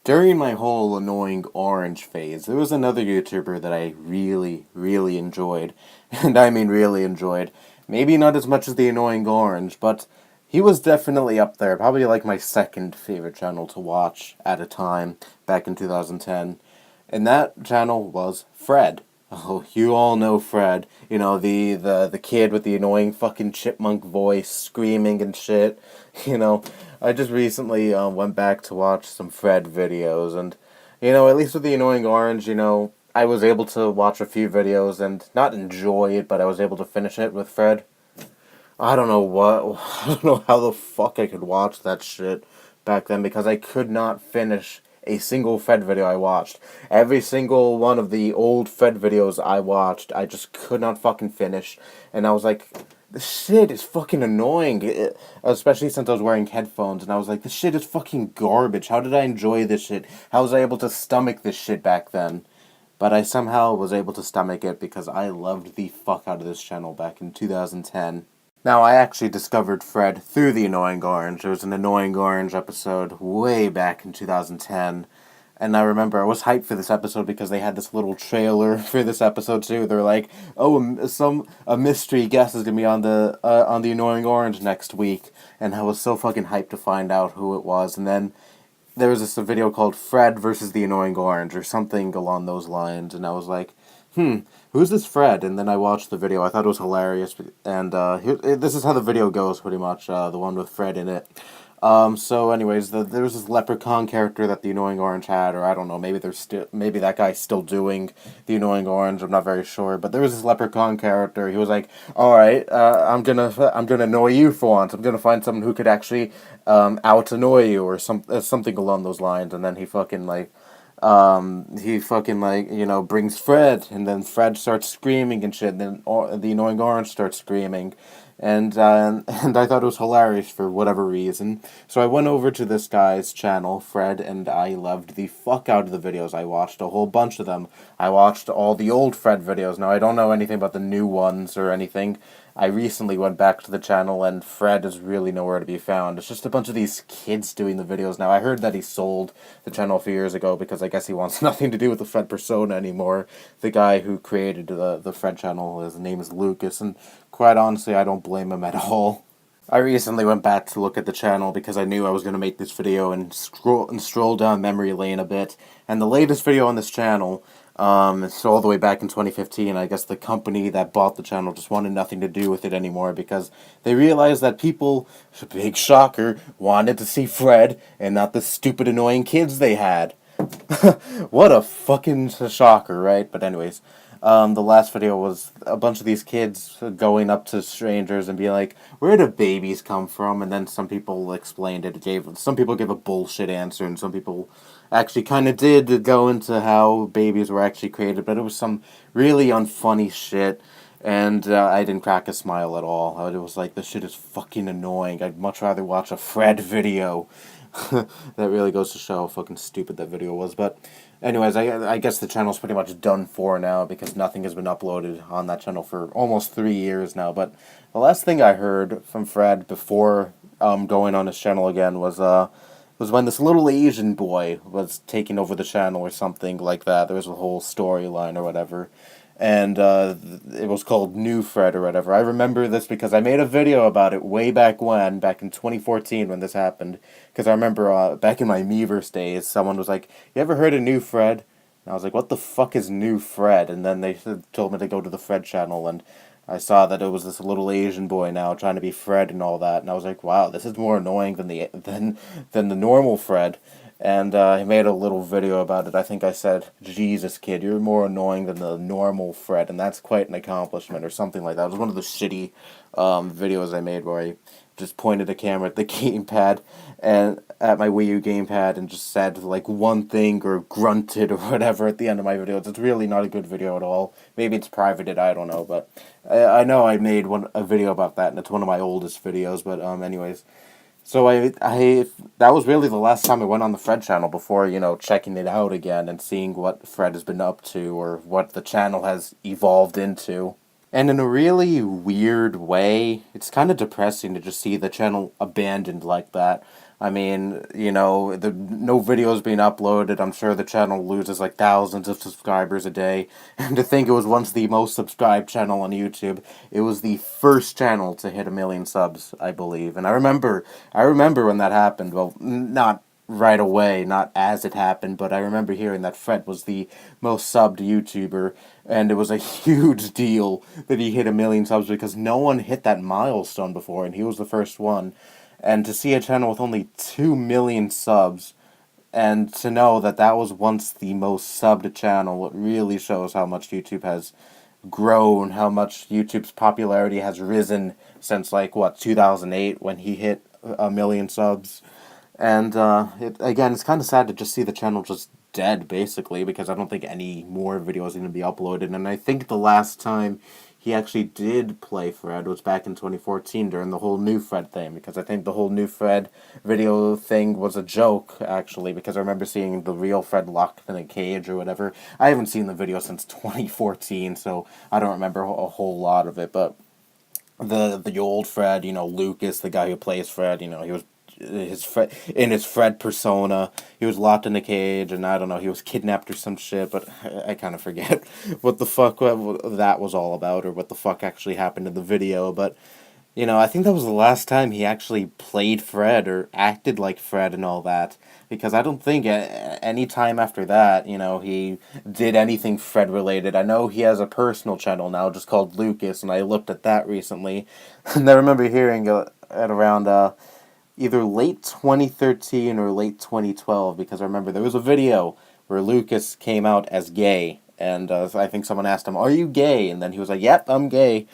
During my whole annoying orange phase, there was another YouTuber that I really, really enjoyed. And I mean really enjoyed. Maybe not as much as the annoying orange, but he was definitely up there. Probably like my second favorite channel to watch at a time back in 2010. And that channel was Fred. Oh, you all know Fred. You know, the kid with the annoying fucking chipmunk voice, screaming and shit. You know, I just recently went back to watch some Fred videos, and, at least with the annoying orange, I was able to watch a few videos and not enjoy it, but I was able to finish it with Fred. I don't know what, I don't know how the fuck I could watch that shit back then because I could not finish a single Fred video I watched. Every single one of the old Fred videos I watched, I just could not fucking finish. And I was like, this shit is fucking annoying. Especially since I was wearing headphones. And I was like, this shit is fucking garbage. How did I enjoy this shit? How was I able to stomach this shit back then? But I somehow was able to stomach it because I loved the fuck out of this channel back in 2010. Now, I actually discovered Fred through the Annoying Orange. There was an Annoying Orange episode way back in 2010. And I remember I was hyped for this episode because they had this little trailer for this episode too. They're like, "Oh, a mystery guest is gonna be on the Annoying Orange next week," and I was so fucking hyped to find out who it was. And then there was this video called Fred versus the Annoying Orange or something along those lines, and I was like, who's this Fred? And then I watched the video. I thought it was hilarious, and this is how the video goes, pretty much, the one with Fred in it. So anyways, there was this leprechaun character that the Annoying Orange had, or I don't know, maybe that guy's still doing the Annoying Orange, I'm not very sure, but there was this leprechaun character. He was like, alright, I'm gonna annoy you for once. I'm gonna find someone who could actually, out-annoy you, or something along those lines, and then he fucking, brings Fred, and then Fred starts screaming and shit, and then the Annoying Orange starts screaming, and I thought it was hilarious for whatever reason. So I went over to this guy's channel, Fred, and I loved the fuck out of the videos. I watched a whole bunch of them. I watched all the old Fred videos. Now, I don't know anything about the new ones or anything. I recently went back to the channel, and Fred is really nowhere to be found. It's just a bunch of these kids doing the videos now. I heard that he sold the channel a few years ago because I guess he wants nothing to do with the Fred persona anymore. The guy who created the Fred channel, his name is Lucas, and quite honestly, I don't blame him at all. I recently went back to look at the channel because I knew I was going to make this video and stroll down memory lane a bit. And the latest video on this channel, it's all the way back in 2015. I guess the company that bought the channel just wanted nothing to do with it anymore because they realized that people, big shocker, wanted to see Fred and not the stupid annoying kids they had. What a fucking shocker, right? But anyways, the last video was a bunch of these kids going up to strangers and being like, where do babies come from? And then some people explained it. Some people gave a bullshit answer, and some people actually kind of did go into how babies were actually created, but it was some really unfunny shit, and I didn't crack a smile at all. I was like, this shit is fucking annoying. I'd much rather watch a Fred video. That really goes to show how fucking stupid that video was. But anyways, I guess the channel's pretty much done for now because nothing has been uploaded on that channel for almost 3 years now. But the last thing I heard from Fred before going on his channel again was when this little Asian boy was taking over the channel or something like that. There was a whole storyline or whatever. And it was called New Fred or whatever. I remember this because I made a video about it way back in 2014 when this happened. Because I remember back in my Meverse days, someone was like, you ever heard of New Fred? And I was like, what the fuck is New Fred? And then they told me to go to the Fred channel, and I saw that it was this little Asian boy now trying to be Fred and all that, and I was like, wow, this is more annoying than the normal Fred. And he made a little video about it. I think I said, Jesus, kid, you're more annoying than the normal Fred, and that's quite an accomplishment, or something like that. It was one of the shitty videos I made where I just pointed the camera at the gamepad, and at my Wii U gamepad, and just said, like, one thing, or grunted, or whatever at the end of my videos. It's really not a good video at all. Maybe it's privated, I don't know, but I know I made a video about that, and it's one of my oldest videos, but anyways. So that was really the last time I went on the Fred channel before, checking it out again and seeing what Fred has been up to or what the channel has evolved into. And in a really weird way, it's kind of depressing to just see the channel abandoned like that. I mean, no videos being uploaded. I'm sure the channel loses like thousands of subscribers a day. And to think it was once the most subscribed channel on YouTube, it was the first channel to hit 1 million subs, I believe. And I remember when that happened. Well, not right away, not as it happened, but I remember hearing that Fred was the most subbed YouTuber, and it was a huge deal that he hit 1 million subs because no one hit that milestone before, and he was the first one. And to see a channel with only 2 million subs, and to know that that was once the most subbed channel, it really shows how much YouTube has grown, how much YouTube's popularity has risen since, like, what, 2008 when he hit 1 million subs. And it's kind of sad to just see the channel just dead, basically, because I don't think any more videos are going to be uploaded. And I think the last time he actually did play Fred was back in 2014 during the whole New Fred thing, because I think the whole New Fred video thing was a joke, actually, because I remember seeing the real Fred locked in a cage or whatever. I haven't seen the video since 2014, so I don't remember a whole lot of it, but the old Fred, Lucas, the guy who plays Fred, he was his Fred persona. He was locked in a cage, and I don't know, he was kidnapped or some shit. But I kind of forget what the fuck that was all about, or what the fuck actually happened in the video. But I think that was the last time he actually played Fred or acted like Fred and all that. Because I don't think any time after that, he did anything Fred related. I know he has a personal channel now just called Lucas, and I looked at that recently. And I remember hearing at around either late 2013 or late 2012, because I remember there was a video where Lucas came out as gay. And I think someone asked him, "Are you gay?" And then he was like, "Yep, I'm gay."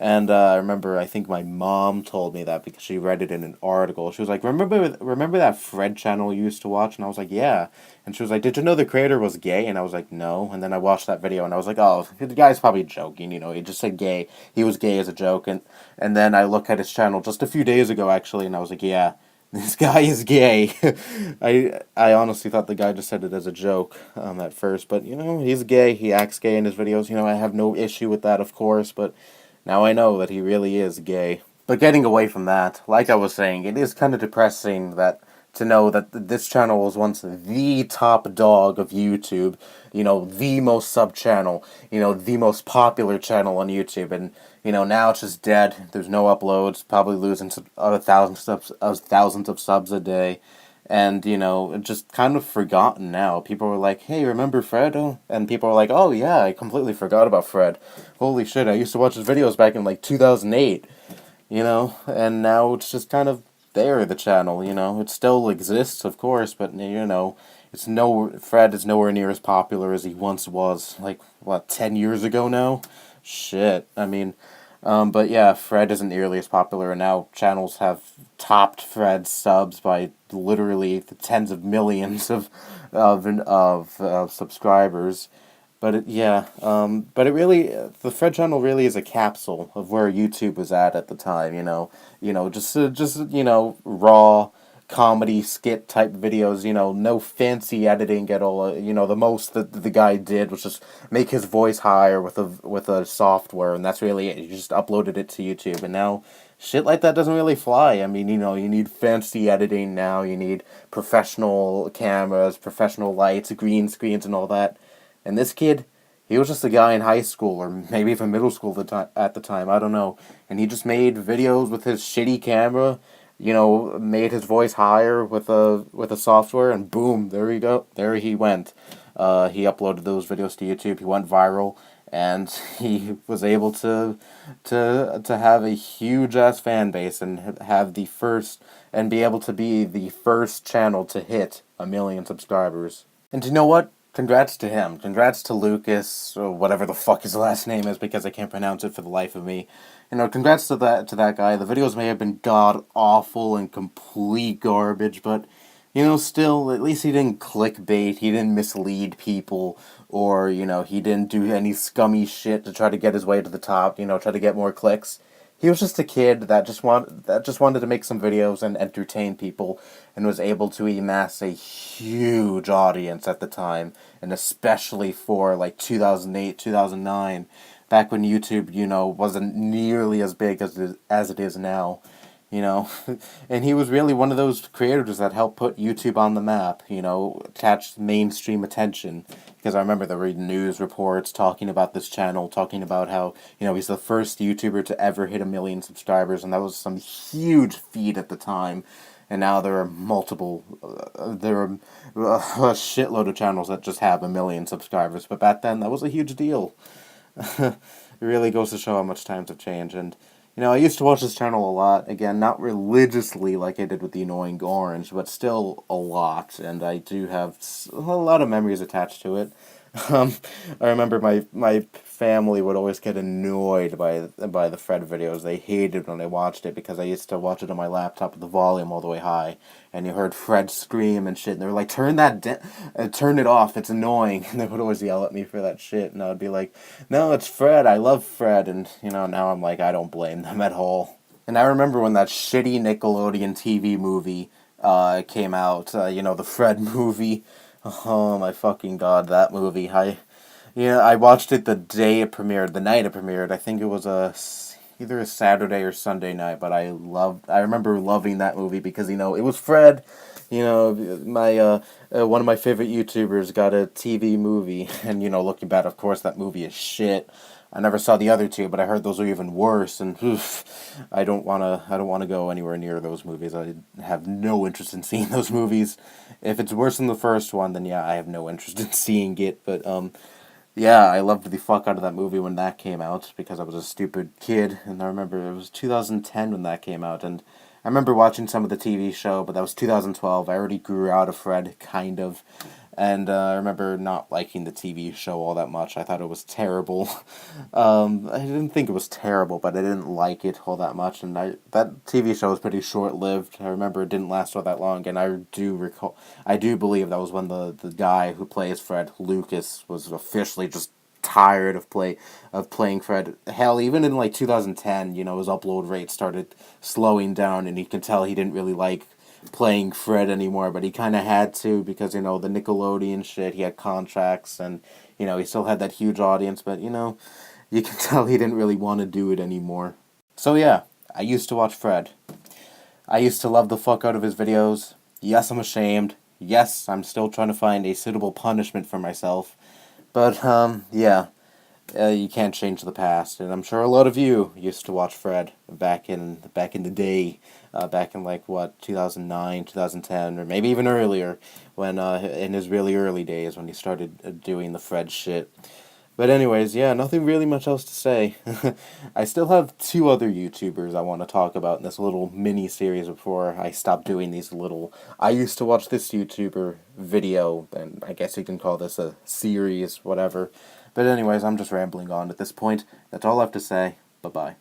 And I remember, I think my mom told me that because she read it in an article. She was like, remember that Fred channel you used to watch? And I was like, yeah. And she was like, did you know the creator was gay? And I was like, no. And then I watched that video and I was like, oh, the guy's probably joking, he just said gay. He was gay as a joke. And then I looked at his channel just a few days ago, actually, and I was like, yeah, this guy is gay. I honestly thought the guy just said it as a joke at first. But, he's gay. He acts gay in his videos. I have no issue with that, of course, but now I know that he really is gay. But getting away from that, like I was saying, it is kind of depressing to know that this channel was once the top dog of YouTube, the most sub channel, the most popular channel on YouTube, and now it's just dead. There's no uploads, probably losing thousands of subs a day. And, just kind of forgotten now. People were like, hey, remember Fred? Oh, and people were like, oh, yeah, I completely forgot about Fred. Holy shit, I used to watch his videos back in, like, 2008, And now it's just kind of there, the channel, It still exists, of course, but, Fred is nowhere near as popular as he once was. Like, what, 10 years ago now? Shit, I mean... but yeah, Fred isn't nearly as popular, and now channels have topped Fred's subs by literally the tens of millions of subscribers. But it really, the Fred channel really is a capsule of where YouTube was at the time. Just raw comedy skit type videos, no fancy editing at all. The most that the guy did was just make his voice higher with a software, and that's really it. You just uploaded it to YouTube, and now shit like that doesn't really fly. I mean, you need fancy editing now. You need professional cameras, professional lights, green screens, and all that. And this kid, he was just a guy in high school, or maybe even middle school at the time, I don't know. And he just made videos with his shitty camera, made his voice higher with a software, and boom, there you go. There he went. He uploaded those videos to YouTube. He went viral, and he was able to have a huge ass fan base and have the first and be able to be the first channel to hit 1 million subscribers. And you know what? Congrats to him. Congrats to Lucas, or whatever the fuck his last name is, because I can't pronounce it for the life of me. Congrats to that guy. The videos may have been god awful and complete garbage, but still, at least he didn't clickbait. He didn't mislead people, or he didn't do any scummy shit to try to get his way to the top. Try to get more clicks. He was just a kid that just wanted to make some videos and entertain people, and was able to amass a huge audience at the time, and especially for like 2008, 2009, back when YouTube, wasn't nearly as big as it is now. you know, and he was really one of those creators that helped put YouTube on the map, you know, attached mainstream attention. Because I remember there were news reports talking about this channel, talking about how, you know, he's the first YouTuber to ever hit 1 million subscribers, and that was some huge feat at the time. And now there are multiple, there are a shitload of channels that just have 1 million subscribers. But back then, that was a huge deal. It really goes to show how much times have changed. And, you know, I used to watch this channel a lot. Again, not religiously like I did with the Annoying Orange, but still a lot. And I do have a lot of memories attached to it. Um, I remember my family would always get annoyed by the Fred videos. They hated when I watched it because I used to watch it on my laptop with the volume all the way high, and you heard Fred scream and shit. And they were like, turn it off. It's annoying." And they would always yell at me for that shit, and I would be like, "No, it's Fred. I love Fred." And you know, now I'm like, I don't blame them at all. And I remember when that shitty Nickelodeon TV movie came out. You know, the Fred movie. Oh my fucking god, that movie! I watched it the day it premiered, the night it premiered. I think it was either a Saturday or Sunday night, but I remember loving that movie because, you know, it was Fred. You know, my one of my favorite YouTubers got a TV movie, and, you know, looking back, of course, that movie is shit. I never saw the other two, but I heard those are even worse, and oof, I don't wanna go anywhere near those movies. I have no interest in seeing those movies. If it's worse than the first one, then yeah, I have no interest in seeing it. But yeah, I loved the fuck out of that movie when that came out because I was a stupid kid, and I remember it was 2010 when that came out, and I remember watching some of the TV show, but that was 2012. I already grew out of Fred, kind of, and I remember not liking the TV show all that much. I thought it was terrible. I didn't think it was terrible, but I didn't like it all that much, and that TV show was pretty short-lived. I remember it didn't last all that long, and I do believe that was when the guy who plays Fred, Lucas, was officially just tired of playing Fred. Hell, even in like 2010, you know, his upload rate started slowing down, and you can tell he didn't really like playing Fred anymore, but he kind of had to because, you know, the Nickelodeon shit, he had contracts, and, you know, he still had that huge audience, but, you know, you can tell he didn't really want to do it anymore. So yeah, I used to watch Fred. I used to love the fuck out of his videos. Yes, I'm ashamed. Yes, I'm still trying to find a suitable punishment for myself. But, yeah, you can't change the past, and I'm sure a lot of you used to watch Fred back in the day, back in like what 2009, 2010, or maybe even earlier, when in his really early days when he started doing the Fred shit. But anyways, yeah, nothing really much else to say. I still have two other YouTubers I want to talk about in this little mini series before I stop doing these little. I used to watch this YouTuber video, and I guess you can call this a series, whatever. But anyways, I'm just rambling on at this point. That's all I have to say. Bye-bye.